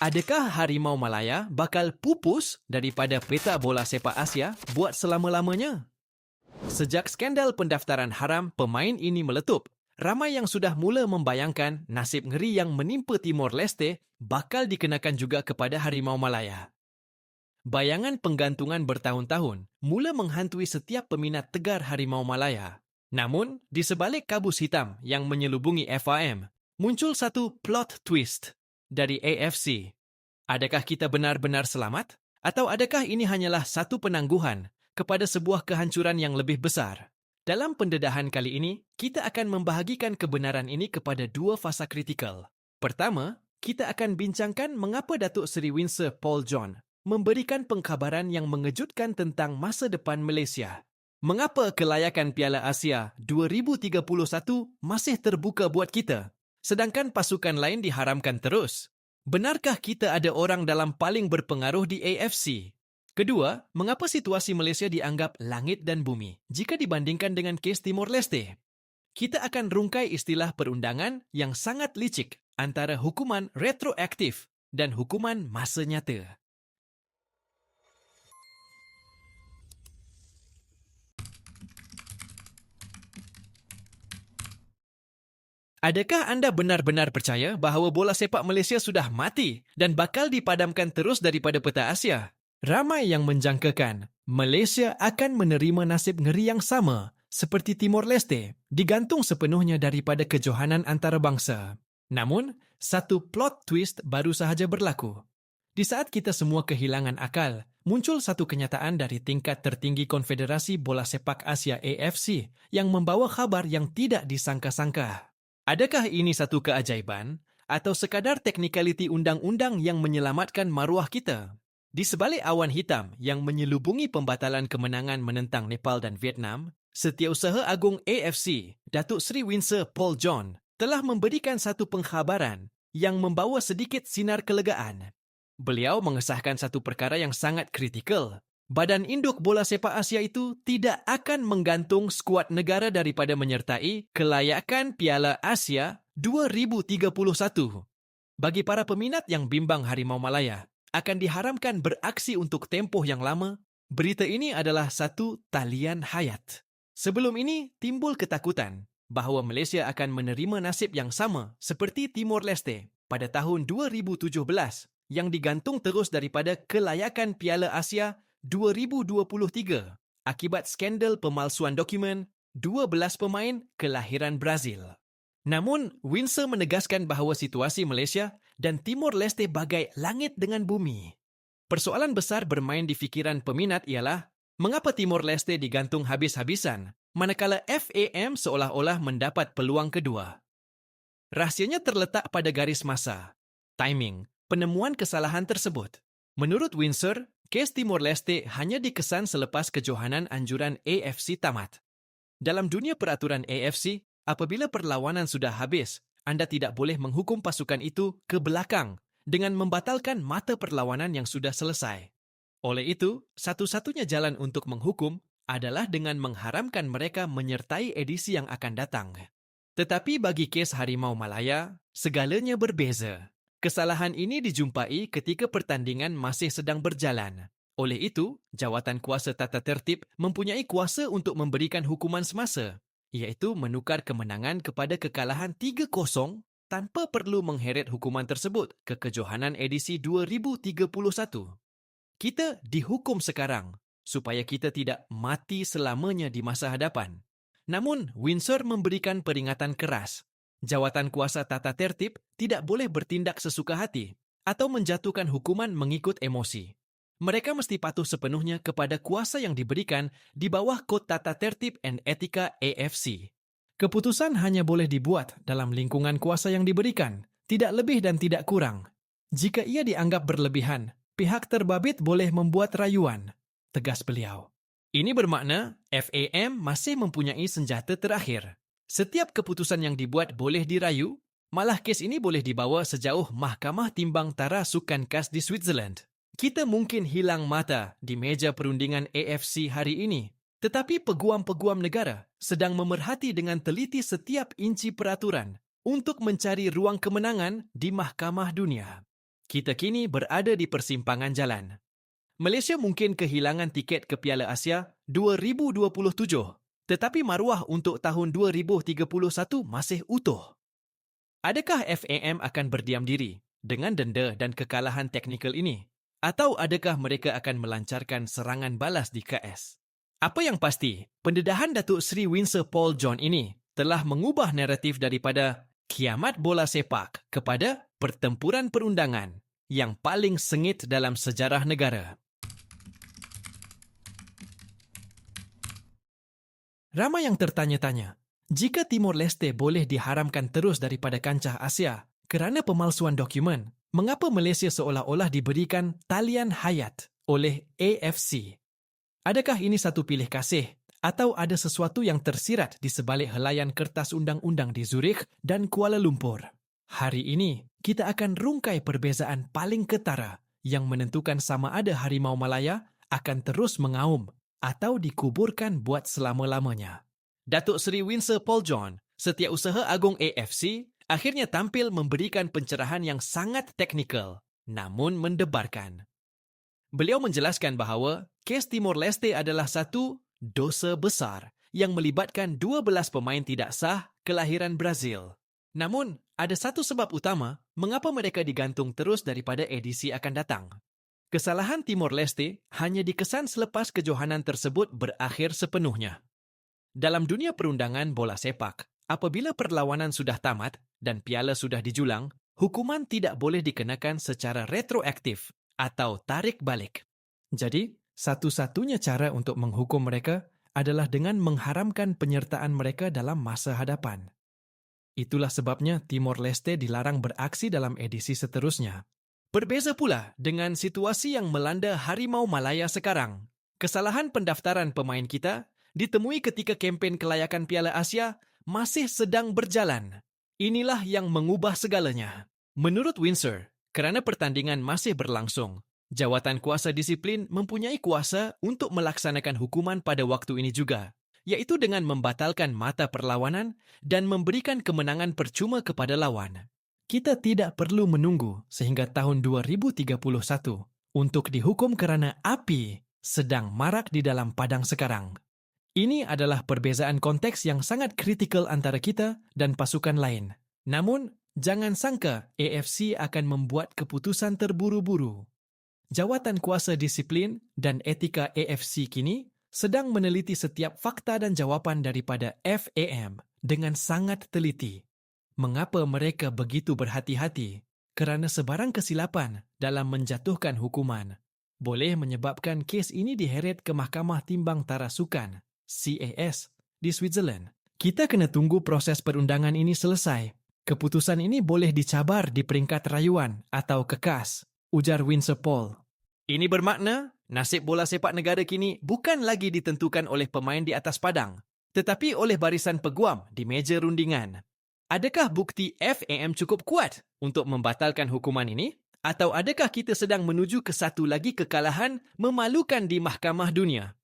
Adakah Harimau Malaya bakal pupus daripada peta bola sepak Asia buat selama-lamanya? Sejak skandal pendaftaran haram pemain ini meletup, ramai yang sudah mula membayangkan nasib ngeri yang menimpa Timor Leste bakal dikenakan juga kepada Harimau Malaya. Bayangan penggantungan bertahun-tahun mula menghantui setiap peminat tegar Harimau Malaya. Namun, di sebalik kabus hitam yang menyelubungi FAM, muncul satu plot twist dari AFC. Adakah kita benar-benar selamat? Atau adakah ini hanyalah satu penangguhan kepada sebuah kehancuran yang lebih besar? Dalam pendedahan kali ini, kita akan membahagikan kebenaran ini kepada dua fasa kritikal. Pertama, kita akan bincangkan mengapa Datuk Seri Winsor Paul John memberikan pengkhabaran yang mengejutkan tentang masa depan Malaysia. Mengapa kelayakan Piala Asia 2031 masih terbuka buat kita, sedangkan pasukan lain diharamkan terus? Benarkah kita ada orang dalam paling berpengaruh di AFC? Kedua, mengapa situasi Malaysia dianggap langit dan bumi jika dibandingkan dengan kes Timor Leste? Kita akan rungkai istilah perundangan yang sangat licik antara hukuman retroaktif dan hukuman masa nyata. Adakah anda benar-benar percaya bahawa bola sepak Malaysia sudah mati dan bakal dipadamkan terus daripada peta Asia? Ramai yang menjangkakan Malaysia akan menerima nasib ngeri yang sama seperti Timor Leste, digantung sepenuhnya daripada kejohanan antarabangsa. Namun, satu plot twist baru sahaja berlaku. Di saat kita semua kehilangan akal, muncul satu kenyataan dari tingkat tertinggi Konfederasi Bola Sepak Asia AFC yang membawa khabar yang tidak disangka-sangka. Adakah ini satu keajaiban atau sekadar teknikaliti undang-undang yang menyelamatkan maruah kita? Di sebalik awan hitam yang menyelubungi pembatalan kemenangan menentang Nepal dan Vietnam, Setiausaha Agung AFC, Datuk Seri Winsor Paul John, telah memberikan satu pengkhabaran yang membawa sedikit sinar kelegaan. Beliau mengesahkan satu perkara yang sangat kritikal. Badan Induk Bola Sepak Asia itu tidak akan menggantung skuad negara daripada menyertai kelayakan Piala Asia 2031. Bagi para peminat yang bimbang Harimau Malaya akan diharamkan beraksi untuk tempoh yang lama, berita ini adalah satu talian hayat. Sebelum ini, timbul ketakutan bahawa Malaysia akan menerima nasib yang sama seperti Timor Leste pada tahun 2017 yang digantung terus daripada kelayakan Piala Asia 2023 akibat skandal pemalsuan dokumen 12 pemain kelahiran Brazil. Namun, Winsor menegaskan bahawa situasi Malaysia dan Timor Leste bagai langit dengan bumi. Persoalan besar bermain di fikiran peminat ialah mengapa Timor Leste digantung habis-habisan manakala FAM seolah-olah mendapat peluang kedua. Rahsianya terletak pada garis masa, timing, penemuan kesalahan tersebut. Menurut Winsor, kes Timor Leste hanya dikesan selepas kejohanan anjuran AFC tamat. Dalam dunia peraturan AFC, apabila perlawanan sudah habis, anda tidak boleh menghukum pasukan itu ke belakang dengan membatalkan mata perlawanan yang sudah selesai. Oleh itu, satu-satunya jalan untuk menghukum adalah dengan mengharamkan mereka menyertai edisi yang akan datang. Tetapi bagi kes Harimau Malaya, segalanya berbeza. Kesalahan ini dijumpai ketika pertandingan masih sedang berjalan. Oleh itu, jawatan kuasa tata tertib mempunyai kuasa untuk memberikan hukuman semasa, iaitu menukar kemenangan kepada kekalahan 3-0 tanpa perlu mengheret hukuman tersebut ke kejohanan edisi 2031. Kita dihukum sekarang supaya kita tidak mati selamanya di masa hadapan. Namun, Winsor memberikan peringatan keras. Jawatan kuasa tata tertib tidak boleh bertindak sesuka hati atau menjatuhkan hukuman mengikut emosi. Mereka mesti patuh sepenuhnya kepada kuasa yang diberikan di bawah Kod Tata Tertib dan Etika AFC. Keputusan hanya boleh dibuat dalam lingkungan kuasa yang diberikan, tidak lebih dan tidak kurang. Jika ia dianggap berlebihan, pihak terbabit boleh membuat rayuan, tegas beliau. Ini bermakna FAM masih mempunyai senjata terakhir. Setiap keputusan yang dibuat boleh dirayu, malah kes ini boleh dibawa sejauh Mahkamah Timbang Tara Sukan Kas di Switzerland. Kita mungkin hilang mata di meja perundingan AFC hari ini, tetapi peguam-peguam negara sedang memerhati dengan teliti setiap inci peraturan untuk mencari ruang kemenangan di Mahkamah Dunia. Kita kini berada di persimpangan jalan. Malaysia mungkin kehilangan tiket ke Piala Asia 2027, tetapi maruah untuk tahun 2031 masih utuh. Adakah FAM akan berdiam diri dengan denda dan kekalahan teknikal ini? Atau adakah mereka akan melancarkan serangan balas di KS? Apa yang pasti, pendedahan Datuk Seri Winsor Paul John ini telah mengubah naratif daripada kiamat bola sepak kepada pertempuran perundangan yang paling sengit dalam sejarah negara. Ramai yang tertanya-tanya, jika Timor Leste boleh diharamkan terus daripada kancah Asia kerana pemalsuan dokumen, mengapa Malaysia seolah-olah diberikan talian hayat oleh AFC? Adakah ini satu pilih kasih atau ada sesuatu yang tersirat di sebalik helaian kertas undang-undang di Zurich dan Kuala Lumpur? Hari ini, kita akan rungkai perbezaan paling ketara yang menentukan sama ada Harimau Malaya akan terus mengaum atau dikuburkan buat selama-lamanya. Datuk Seri Winsor Paul John, Setiausaha Agung AFC, akhirnya tampil memberikan pencerahan yang sangat teknikal namun mendebarkan. Beliau menjelaskan bahawa kes Timor Leste adalah satu dosa besar yang melibatkan 12 pemain tidak sah kelahiran Brazil. Namun, ada satu sebab utama mengapa mereka digantung terus daripada edisi akan datang. Kesalahan Timor Leste hanya dikesan selepas kejohanan tersebut berakhir sepenuhnya. Dalam dunia perundangan bola sepak, apabila perlawanan sudah tamat dan piala sudah dijulang, hukuman tidak boleh dikenakan secara retroaktif atau tarik balik. Jadi, satu-satunya cara untuk menghukum mereka adalah dengan mengharamkan penyertaan mereka dalam masa hadapan. Itulah sebabnya Timor Leste dilarang beraksi dalam edisi seterusnya. Berbeza pula dengan situasi yang melanda Harimau Malaya sekarang. Kesalahan pendaftaran pemain kita ditemui ketika kempen kelayakan Piala Asia masih sedang berjalan. Inilah yang mengubah segalanya. Menurut Winsor, kerana pertandingan masih berlangsung, Jawatan Kuasa Disiplin mempunyai kuasa untuk melaksanakan hukuman pada waktu ini juga, iaitu dengan membatalkan mata perlawanan dan memberikan kemenangan percuma kepada lawan. Kita tidak perlu menunggu sehingga tahun 2031 untuk dihukum kerana api sedang marak di dalam padang sekarang. Ini adalah perbezaan konteks yang sangat kritikal antara kita dan pasukan lain. Namun, jangan sangka AFC akan membuat keputusan terburu-buru. Jawatan Kuasa Disiplin dan Etika AFC kini sedang meneliti setiap fakta dan jawapan daripada FAM dengan sangat teliti. Mengapa mereka begitu berhati-hati? Kerana sebarang kesilapan dalam menjatuhkan hukuman boleh menyebabkan kes ini diheret ke Mahkamah Timbang Tarasukan, CAS, di Switzerland. Kita kena tunggu proses perundangan ini selesai. Keputusan ini boleh dicabar di peringkat rayuan atau kekas, ujar Winsor Paul. Ini bermakna nasib bola sepak negara kini bukan lagi ditentukan oleh pemain di atas padang, tetapi oleh barisan peguam di meja rundingan. Adakah bukti FAM cukup kuat untuk membatalkan hukuman ini? Atau adakah kita sedang menuju ke satu lagi kekalahan memalukan di Mahkamah Dunia?